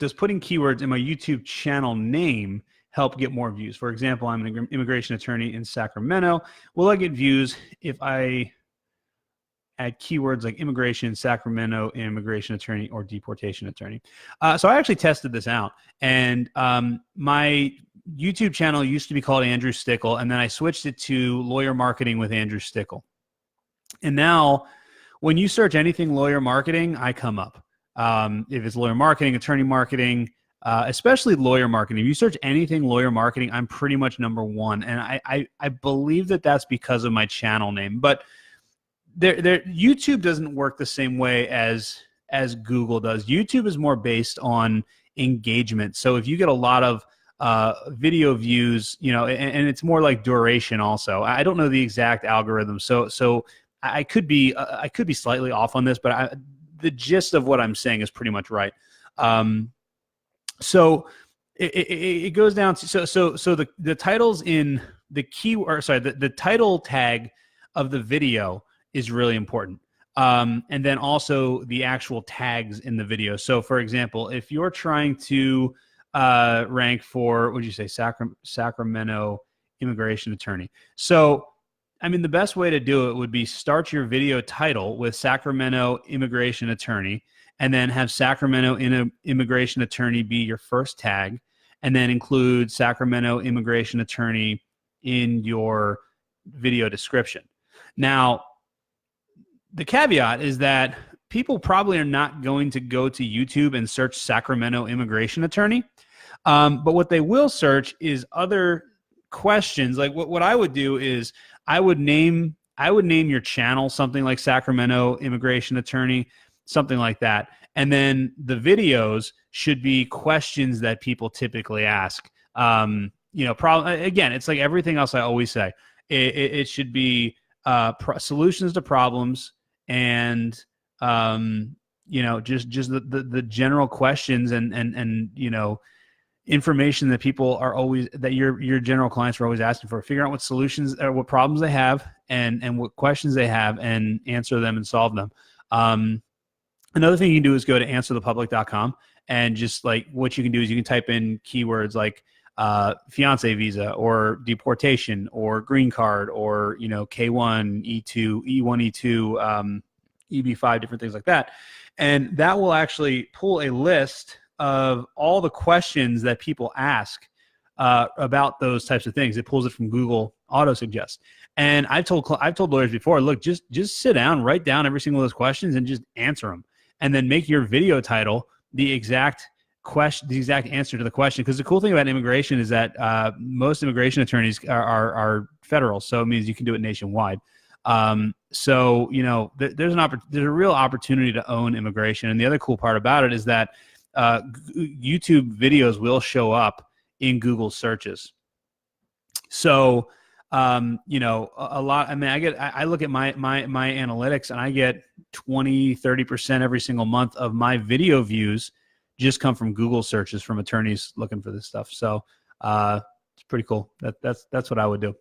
does putting keywords in my YouTube channel name help get more views? For example, I'm an immigration attorney in Sacramento. Will I get views if I add keywords like immigration, Sacramento, immigration attorney, or deportation attorney? So I actually tested this out, and my YouTube channel used to be called Andrew Stickel, and then I switched it to Lawyer Marketing with Andrew Stickel. And now when you search anything lawyer marketing, I come up. If it's lawyer marketing, attorney marketing, especially lawyer marketing, if you search anything lawyer marketing, I'm pretty much #1. And I believe that that's because of my channel name. But YouTube doesn't work the same way as Google does. YouTube is more based on engagement. So if you get a lot of video views, you know, and it's more like duration also. I don't know the exact algorithm. So I could be slightly off on this, but the gist of what I'm saying is pretty much right. So it goes down to so the titles in the the title tag of the video is really important. And then also the actual tags in the video. So for example, if you're trying to rank for, what would you say, Sacramento immigration attorney. So, I mean, the best way to do it would be start your video title with Sacramento immigration attorney, and then have Sacramento immigration attorney be your first tag, and then include Sacramento immigration attorney in your video description. Now, the caveat is that people probably are not going to go to YouTube and search Sacramento immigration attorney. But what they will search is other questions. Like what I would do is I would name your channel something like Sacramento immigration attorney, something like that. And then the videos should be questions that people typically ask. You know, again, it's like everything else I always say. It should be solutions to problems, and you know, just the general questions and you know, information that people are always, that your general clients are always asking for. Figure out what solutions or what problems they have, and what questions they have, and answer them and solve them. Another thing you can do is go to answerthepublic.com, and just like what you can do is you can type in keywords like fiance visa, or deportation, or green card, or, you know, K1, E2, E1, E2, EB5, different things like that. And that will actually pull a list of all the questions that people ask about those types of things. It pulls it from Google Auto Suggest. And I've told lawyers before, look, just sit down, write down every single of those questions, and just answer them, and then make your video title the exact answer to the question. Because the cool thing about immigration is that most immigration attorneys are federal, so it means you can do it nationwide. So, you know, there's a real opportunity to own immigration. And the other cool part about it is that YouTube videos will show up in Google searches. So, you know, a lot. I mean, I look at my analytics, and I get 20-30% every single month of my video views just come from Google searches from attorneys looking for this stuff. So it's pretty cool. That's what I would do.